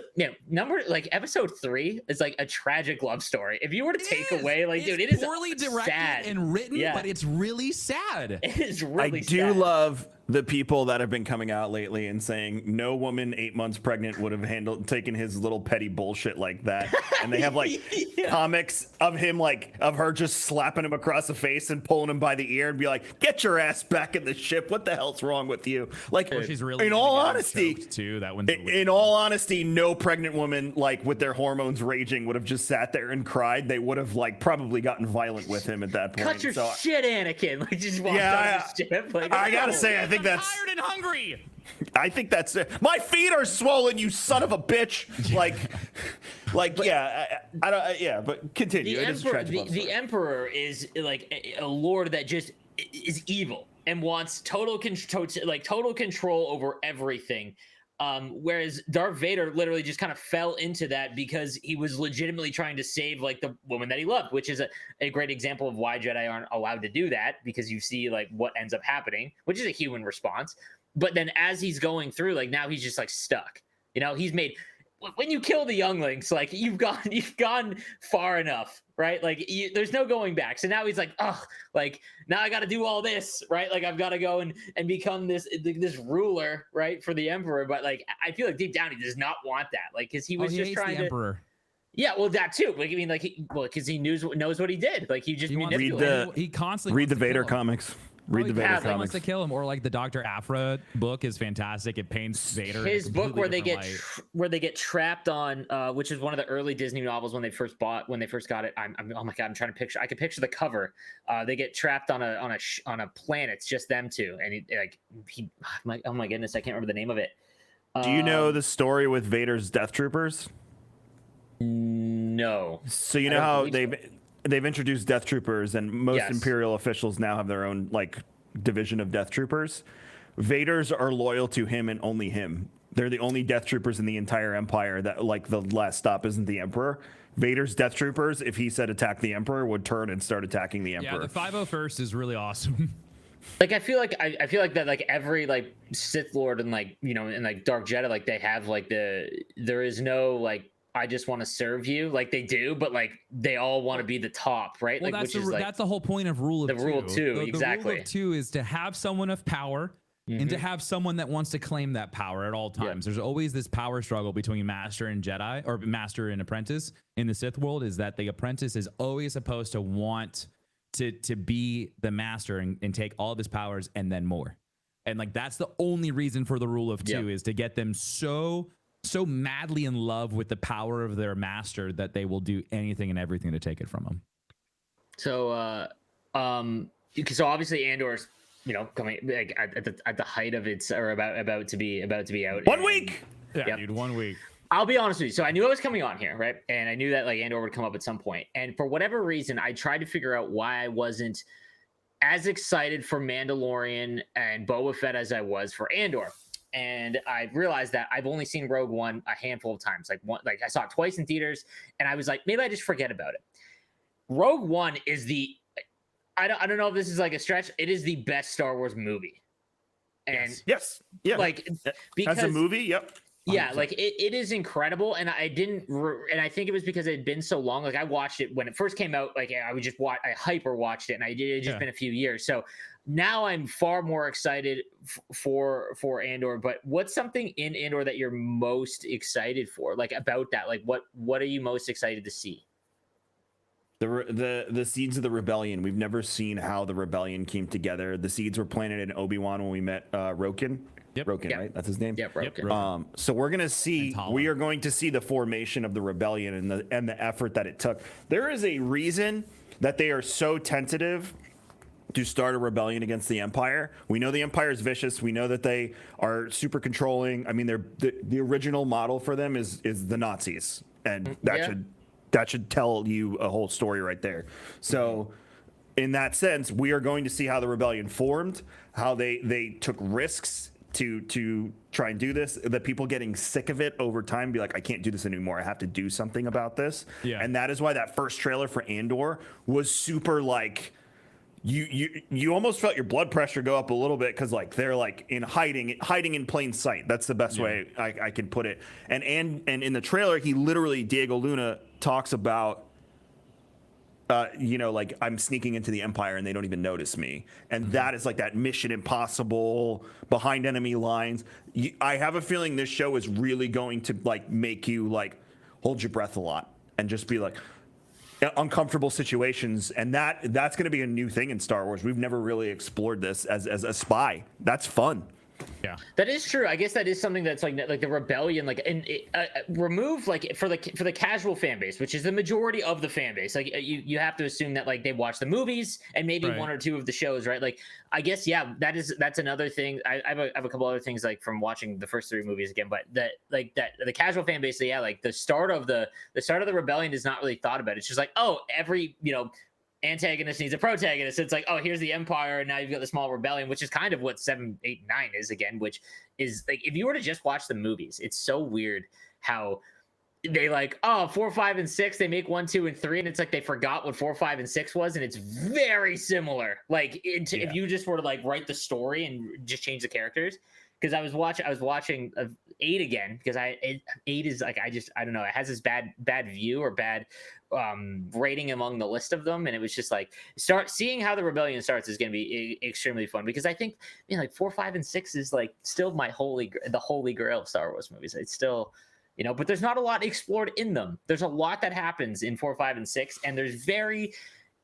episode 3 is like a tragic love story. If you were to take away, like, dude, it is poorly directed sad. And written, but it's really sad. It is really. I do love the people that have been coming out lately and saying no woman 8 months pregnant would have taken his little petty bullshit like that. And they have like comics of him, like of her just slapping him across the face and pulling him by the ear and be like, get your ass back in the ship. What the hell's wrong with you? Like, she's really in all honesty, too, that one's in all honesty, no pregnant woman, like with their hormones raging, would have just sat there and cried. They would have like probably gotten violent with him at that point. Cut your shit, Anakin. Like just walked out of the ship. Like, I gotta say, I think that's tired and hungry. I think that's it. My feet are swollen, you son of a bitch. I don't. Yeah, but continue. The Emperor is like a lord that just is evil and wants total control over everything. Whereas Darth Vader literally just kind of fell into that because he was legitimately trying to save like the woman that he loved, which is a great example of why Jedi aren't allowed to do that, because you see like what ends up happening, which is a human response. But then as he's going through, like now he's just like stuck. He's made, when you kill the younglings, like you've gone far enough, right? Like there's no going back. So now he's like, oh, like now I got to do all this, right? Like I've got to go and become this ruler, right, for the Emperor. But like I feel like deep down he does not want that, like because he was he just hates trying the Emperor. Yeah, well that too. Like I mean, like because he knows what he did. Like he just he constantly read the Vader comics. Read the Vader comics. Wants to kill him, or like the Dr. Aphra book is fantastic. It paints Vader. His book where they get trapped on, which is one of the early Disney novels when they first got it. I'm oh my god, I'm trying to picture. I can picture the cover. They get trapped on a planet. It's just them two, and oh my goodness, I can't remember the name of it. Do you know the story with Vader's Death Troopers? No. So you know how they've introduced Death Troopers, and most Imperial officials now have their own like division of Death Troopers. Vader's are loyal to him and only him. They're the only Death Troopers in the entire Empire that like the last stop isn't the Emperor. Vader's Death Troopers, if he said attack the Emperor, would turn and start attacking the Emperor. Yeah, the 501st is really awesome. Like I feel like that like every like Sith Lord and like and like Dark Jedi, like they have like there is no like I just want to serve you, like they do, but like they all want to be the top, right? Well, like that's the whole point of Rule of Two. Rule 2, exactly. The Rule of 2 is to have someone of power and to have someone that wants to claim that power at all times. There's always this power struggle between master and Jedi, or master and apprentice in the Sith world, is that the apprentice is always supposed to want to be the master and take all of his powers and then more. And like that's the only reason for the Rule of Two is to get them so madly in love with the power of their master that they will do anything and everything to take it from them. So so obviously Andor's coming like at the height of its, or about to be out. 1 week. Yeah, dude, 1 week. I'll be honest with you. So I knew I was coming on here, right? And I knew that like Andor would come up at some point. And for whatever reason, I tried to figure out why I wasn't as excited for Mandalorian and Boba Fett as I was for Andor. And I realized that I've only seen Rogue One a handful of times. Like I saw it twice in theaters, and I was like, maybe I just forget about it. Rogue One is I don't know if this is like a stretch. It is the best Star Wars movie. And yes. Like because as a movie, yep. 100%. Yeah, like it is incredible, and I think it was because it had been so long. Like I watched it when it first came out. Like I hyper watched it, and it had just been a few years. So now I'm far more excited for Andor. But what's something in Andor that you're most excited for? Like about that? Like what are you most excited to see? The seeds of the rebellion. We've never seen how the rebellion came together. The seeds were planted in Obi-Wan when we met Roken. Yep. Roken, right? That's his name. Yep, Roken. So we are going to see the formation of the rebellion and the effort that it took. There is a reason that they are so tentative to start a rebellion against the Empire. We know the Empire is vicious. We know that they are super controlling. I mean, the original model for them is the Nazis, and that should tell you a whole story right there. So in that sense, we are going to see how the rebellion formed, how they took risks to try and do this, the people getting sick of it over time, be like, I can't do this anymore. I have to do something about this. Yeah. And that is why that first trailer for Andor was super like, you almost felt your blood pressure go up a little bit, because like they're like hiding in plain sight. That's the best way I can put it. And in the trailer, Diego Luna talks about like I'm sneaking into the Empire and they don't even notice me. And that is like that Mission Impossible behind enemy lines. I have a feeling this show is really going to like make you like hold your breath a lot and just be like uncomfortable situations. And that's going to be a new thing in Star Wars. We've never really explored this as a spy. That's fun. Yeah. That is true. I guess that is something that's like the rebellion, like, and remove like for the casual fan base, which is the majority of the fan base. Like you have to assume that like they watch the movies and maybe Right. one or two of the shows, right? Like I guess that's another thing. I have a couple other things like from watching the first 3 movies again, but that the casual fan base, yeah, like the start of the rebellion is not really thought about. It's just like, oh, every antagonist needs a protagonist. It's like, oh, here's the Empire, and now you've got the small rebellion, which is kind of what 7, 8, 9 is again, which is like, if you were to just watch the movies, it's so weird how they like, oh, 4, 5, and 6, they make 1, 2, and 3, and it's like they forgot what 4, 5, and 6 was, and it's very similar. Like if you just were to like write the story and just change the characters. Because I was watching 8 again, because 8 is like, I don't know, it has this bad view or bad rating among the list of them, and it was just like, start seeing how the rebellion starts is going to be extremely fun, because I think like 4, 5, and 6 is like still the holy grail of Star Wars movies. It's still, but there's not a lot explored in them. There's a lot that happens in 4, 5, and 6, and there's very,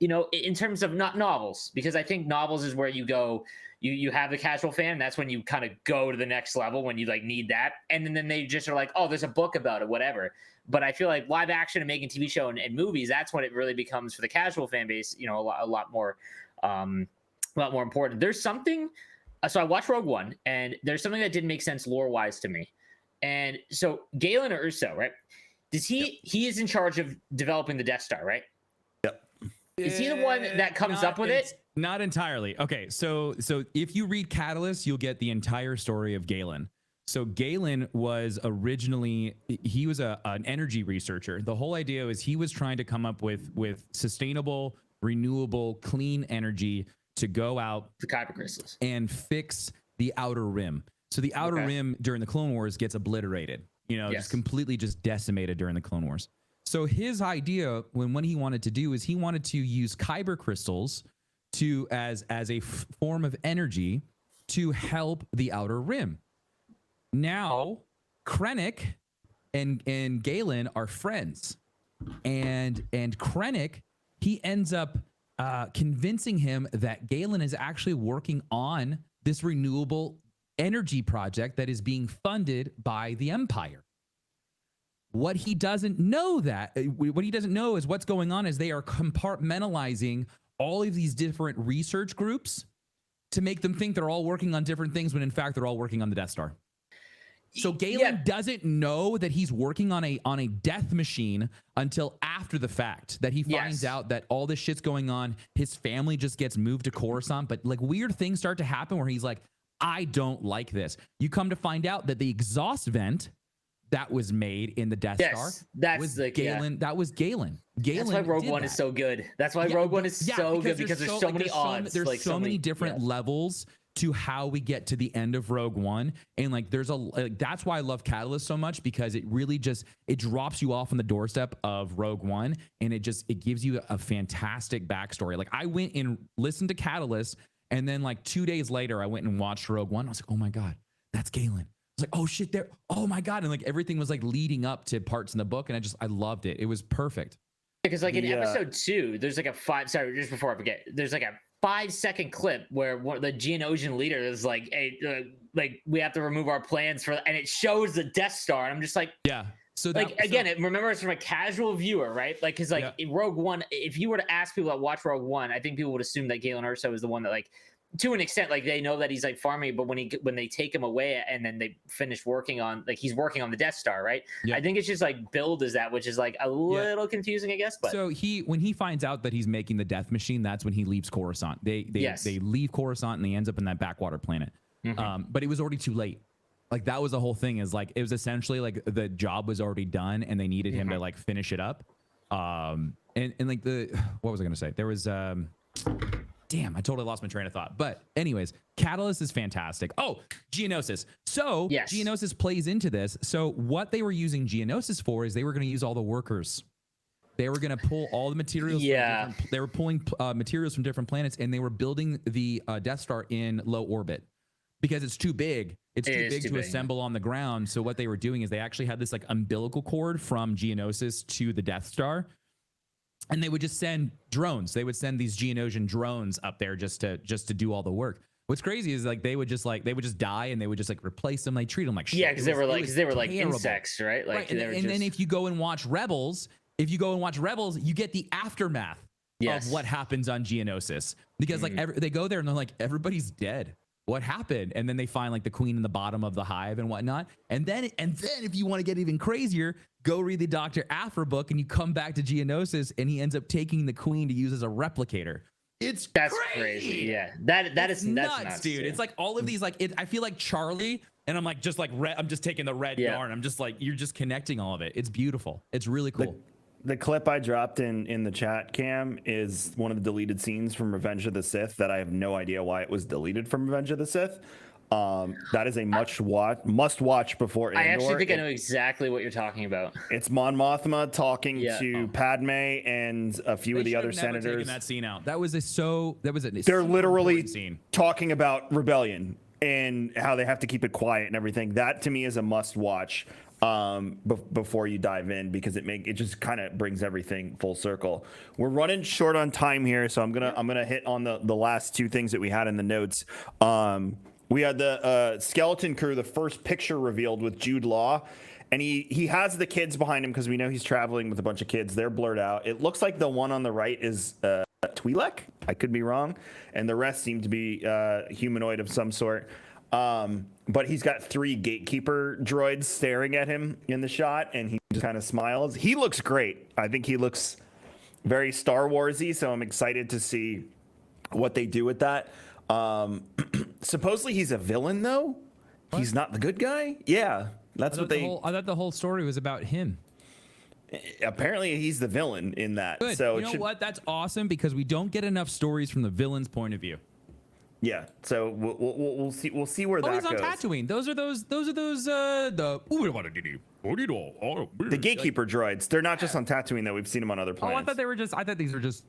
in terms of not novels, because I think novels is where you go. You have the casual fan. That's when you kind of go to the next level, when you like need that. And then they just are like, oh, there's a book about it, whatever. But I feel like live action and making TV show and movies, that's when it really becomes for the casual fan base, a lot more important. There's something. So I watched Rogue One, and there's something that didn't make sense lore wise to me. And so Galen or Urso, right? He is in charge of developing the Death Star, right? Yep. Is he the one that comes up with it? Not entirely. Okay, so if you read Catalyst, you'll get the entire story of Galen. So Galen was originally, he was an energy researcher. The whole idea was he was trying to come up with sustainable, renewable, clean energy to go out The Kyber crystals. and fix the outer rim. So the outer rim during the Clone Wars gets obliterated, just completely just decimated during the Clone Wars. So his idea, when he wanted to do, is he wanted to use kyber crystals as a form of energy to help the outer rim. Now, Krennic and Galen are friends, and Krennic, he ends up convincing him that Galen is actually working on this renewable energy project that is being funded by the Empire. What he doesn't know is what's going on is they are compartmentalizing all of these different research groups to make them think they're all working on different things, when in fact they're all working on the Death Star. So Galen doesn't know that he's working on a death machine until after the fact, that he finds out that all this shit's going on. His family just gets moved to Coruscant, but like weird things start to happen where he's like, I don't like this. You come to find out that the exhaust vent that was made in the Death Star was Galen. That was Galen. That's why Rogue One is so good. That's why Rogue One is so good, because there's so many odds. There's like so many different levels to how we get to the end of Rogue One, and like there's that's why I love Catalyst so much, because it really just drops you off on the doorstep of Rogue One, and it gives you a fantastic backstory. Like I went and listened to Catalyst, and then like 2 days later I went and watched Rogue One. I was like, oh my god, that's Galen. I was like, oh shit, there. Oh my god, and like everything was like leading up to parts in the book, and I loved it. It was perfect. Because like in episode 2, there's like just before I forget, there's like a 5-second clip where the Geonosian leader is like, hey, like we have to remove our plans and it shows the Death Star, and I'm just like, yeah. So remember, it's from a casual viewer, right? Like, because like in Rogue One, if you were to ask people that watch Rogue One, I think people would assume that Galen Erso is the one that, like, to an extent, like they know that he's like farming, but when they take him away and then they finish working on, like, he's working on the Death Star, right? Yep. I think it's just like billed as that, which is like a little confusing, I guess. But so when he finds out that he's making the Death Machine, that's when he leaves Coruscant. They leave Coruscant, and he ends up in that backwater planet. But it was already too late. Like that was the whole thing, is like it was essentially like the job was already done, and they needed him to like finish it up. And like what was I gonna say? There was damn, I totally lost my train of thought. But anyways, Catalyst is fantastic. Oh, Geonosis. So Geonosis plays into this. So what they were using Geonosis for is they were going to use all the workers. They were going to pull all the materials. They were pulling materials from different planets, and they were building the Death Star in low orbit because it's too big. It's too big to assemble on the ground. So what they were doing is they actually had this like umbilical cord from Geonosis to the Death Star. And they would just send drones. They would send these Geonosian drones up there just to do all the work. What's crazy is like they would just die and they would just like replace them. They treat them like shit. Yeah, because they were like terrible. insects, right? Like, Right. And then if you go and watch Rebels, you get the aftermath of what happens on Geonosis, because like they go there and they're like, everybody's dead. What happened? And then they find like the queen in the bottom of the hive and whatnot. And then if you want to get even crazier, go read the Dr. Aphra book and you come back to Geonosis and he ends up taking the queen to use as a replicator. That's crazy. Yeah, that's nuts, dude. It's like all of these, like I feel like Charlie, and I'm like just like I'm just taking the red yarn. I'm just like, you're just connecting all of it. It's beautiful. It's really cool. The clip I dropped in the chat, Cam, is one of the deleted scenes from Revenge of the Sith that I have no idea why it was deleted from Revenge of the Sith. That is a must watch before Andor. I actually think I know exactly what you're talking about. It's Mon Mothma talking to Padme and a few of the other senators. Taking that scene out. That was They're literally talking about rebellion and how they have to keep it quiet and everything. That to me is a must watch before you dive in, because it just kind of brings everything full circle. We're running short on time here, so I'm gonna hit on the last two things that we had in the notes. We had the skeleton crew, the first picture revealed with Jude Law, and he has the kids behind him because we know he's traveling with a bunch of kids. They're blurred out. It looks like the one on the right is Twi'lek. I could be wrong, and the rest seem to be humanoid of some sort. But he's got 3 gatekeeper droids staring at him in the shot, and he just kind of smiles. He looks great. I think he looks very Star Warsy, so I'm excited to see what they do with that. Supposedly he's a villain, though. What? He's not the good guy. Yeah, that's what they. I thought the whole story was about him. Apparently, he's the villain in that. Good. So you know what? That's awesome, because we don't get enough stories from the villain's point of view. Yeah, so we'll see where that he's goes. on Tatooine. Those are those the gatekeeper droids. They're not just on Tatooine though. We've seen them on other planets. I thought these were just.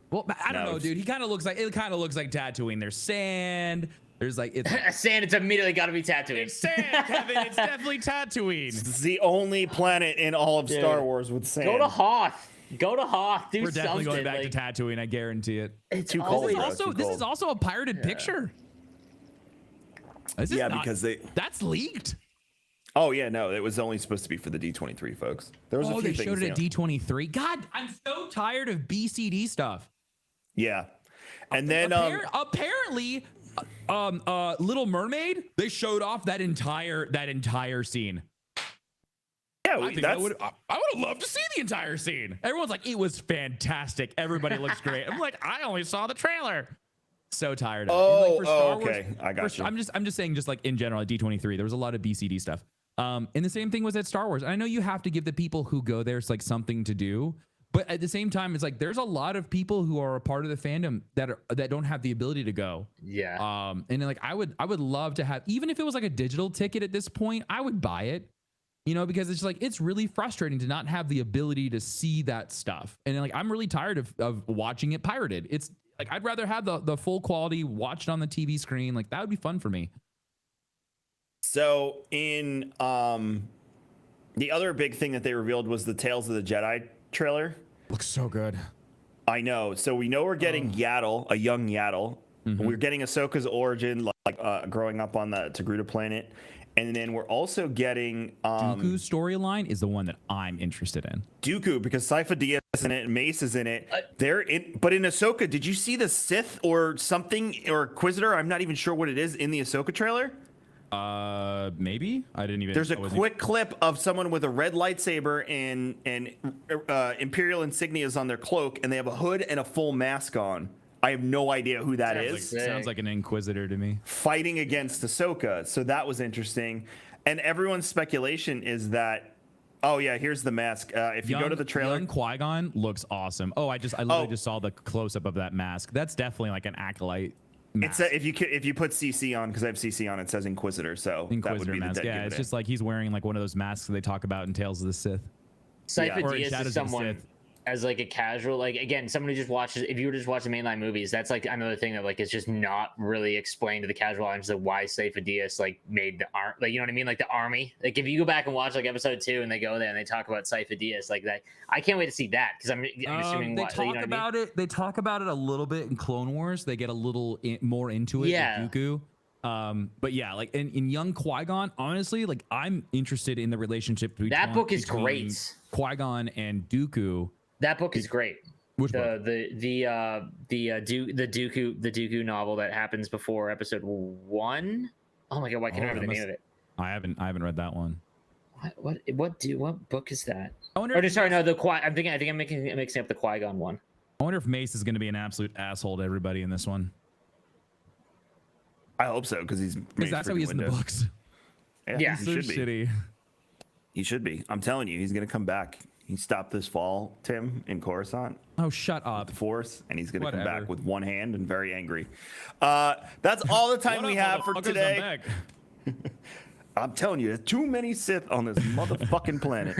Well, I don't know, dude. It kind of looks like Tatooine. There's sand. There's like sand. It's immediately got to be Tatooine. It's sand, Kevin. It's definitely Tatooine. It's the only planet in all of Star Wars with sand. Go to Hoth. Do We're definitely going back to Tatooine. I guarantee it. It's too cold. This is also a pirated picture. Because that's leaked. Oh yeah, no, it was only supposed to be for the D23 folks. There was a few they things showed it at D23. God, I'm so tired of BCD stuff. Yeah, and then apparently, Little Mermaid, they showed off that entire scene. Yeah, I would have loved to see the entire scene. Everyone's like, it was fantastic. Everybody looks great. I'm like, I only saw the trailer. So tired of it. Okay. I got you. I'm just saying, just like in general at D23, there was a lot of BCD stuff. And the same thing was at Star Wars. I know you have to give the people who go there like something to do, but at the same time, it's like there's a lot of people who are a part of the fandom that don't have the ability to go. Yeah. And like I would love to have, even if it was like a digital ticket at this point, I would buy it. You know, because it's like, it's really frustrating to not have the ability to see that stuff. And like, I'm really tired of watching it pirated. It's like, I'd rather have the full quality watched on the TV screen. Like that would be fun for me. So in the other big thing that they revealed was the Tales of the Jedi trailer. Looks so good. I know. So we know we're getting Yaddle, a young Yaddle. Mm-hmm. We're getting Ahsoka's origin, like growing up on the Togruta planet. And then we're also getting Dooku's storyline is the one that I'm interested in. Dooku, because Sypha Dyas is in it, and Mace is in it. But in Ahsoka, did you see the Sith or something or Inquisitor? I'm not even sure what it is in the Ahsoka trailer. Maybe I didn't even. There's a quick clip of someone with a red lightsaber and Imperial insignias on their cloak, and they have a hood and a full mask on. I have no idea who that is. Sounds like an Inquisitor to me. Fighting against Ahsoka. So that was interesting. And everyone's speculation is that, oh yeah, here's the mask. If you go to the trailer, young Qui-Gon looks awesome. Oh, I literally just saw the close up of that mask. That's definitely like an acolyte mask. If you put CC on, because I have CC on, it says Inquisitor. So Inquisitor that would be mask. Yeah, it's just like he's wearing like one of those masks that they talk about in Tales of the Sith. Sypha Dyas is someone. as like a casual, like again, someone who just watches, if you were just watching mainline movies, that's like another thing that like is just not really explained to the casual audience, like why Seyfa Diaz like made the like, you know what I mean, like the army. Like if you go back and watch like episode 2 and they go there and they talk about Seyfa Diaz like that, I can't wait to see that because I'm assuming they what, talk you know about it. They talk about it a little bit in Clone Wars. They get a little more into it. Yeah. With Dooku. But yeah, like in young Qui-Gon, honestly, like I'm interested in the relationship between that book is between great. Qui-Gon and Dooku. That book is great. Which book? The Dooku novel that happens before episode 1. Oh my god, why can't I remember the name of it? I haven't read that one. What book is that? I wonder. I think I'm mixing up the Qui-Gon one. I wonder if Mace is going to be an absolute asshole to everybody in this one. I hope so, because that's how he is in the books. Yeah. he So should be. shitty. He should be. I'm telling you, he's gonna come back. He stopped this fall, Tim, in Coruscant. Oh, shut up. The Force, and he's gonna come Whatever. back with one hand and very angry. That's all the time we have for today. I'm telling you, there's too many Sith on this motherfucking planet.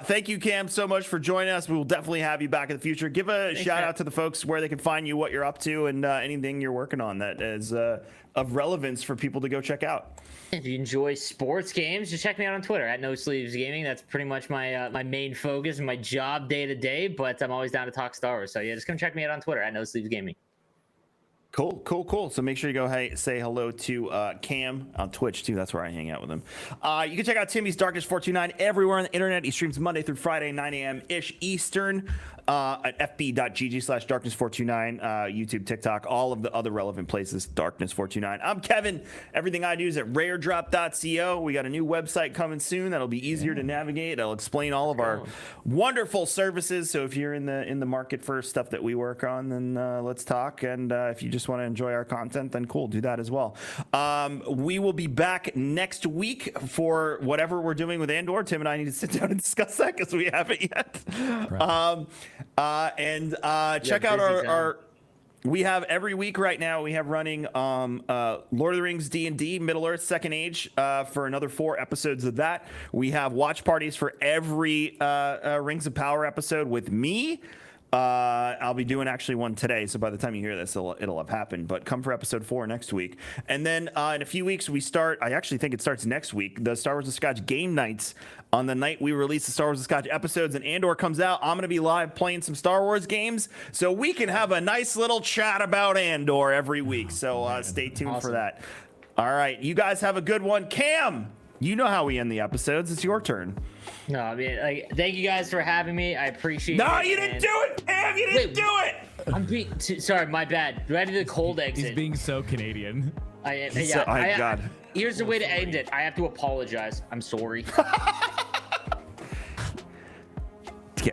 Thank you, Cam, so much for joining us. We will definitely have you back in the future. Give a shout out to the folks where they can find you, what you're up to, and anything you're working on that is of relevance for people to go check out. If you enjoy sports games, just check me out on Twitter at Nosleeves Gaming. That's pretty much my my main focus and my job day to day. But I'm always down to talk Star Wars. So yeah, just come check me out on Twitter at Nosleeves Gaming. Cool. So make sure you go say hello to Cam on Twitch too. That's where I hang out with him. You can check out Timmy's Darkness429 everywhere on the internet. He streams Monday through Friday, 9 a.m. ish Eastern at fb.gg/darkness429, YouTube, TikTok, all of the other relevant places. Darkness429. I'm Kevin. Everything I do is at raredrop.co. We got a new website coming soon that'll be easier to navigate. It'll explain all of our wonderful services. So if you're in the market for stuff that we work on, then let's talk. And if you just want to enjoy our content, then cool, do that as well. We will be back next week for whatever we're doing with Andor. Tim and I need to sit down and discuss that because we haven't yet. Right. Check out our we have every week right now, we have running Lord of the Rings D&D Middle Earth Second Age for another 4 episodes of that. We have watch parties for every Rings of Power episode with me. I'll be doing actually one today, so by the time you hear this, it'll have happened. But come for episode 4 next week, and then in a few weeks we start. I actually think it starts next week. The Star Wars and Scotch game nights on the night we release the Star Wars and Scotch episodes, and Andor comes out. I'm gonna be live playing some Star Wars games, so we can have a nice little chat about Andor every week. So stay tuned for that. All right, you guys have a good one. Cam, you know how we end the episodes. It's your turn. No, I mean, like, thank you guys for having me. I appreciate it. No, you didn't do it, Cam. You didn't do it. I'm being sorry, my bad. Do I do the cold exit? He's being so Canadian. God. Here's the way to end it. I have to apologize. I'm sorry.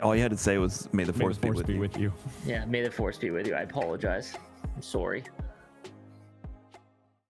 All you had to say was, "May the Force be with you." Yeah, may the Force be with you. I apologize. I'm sorry.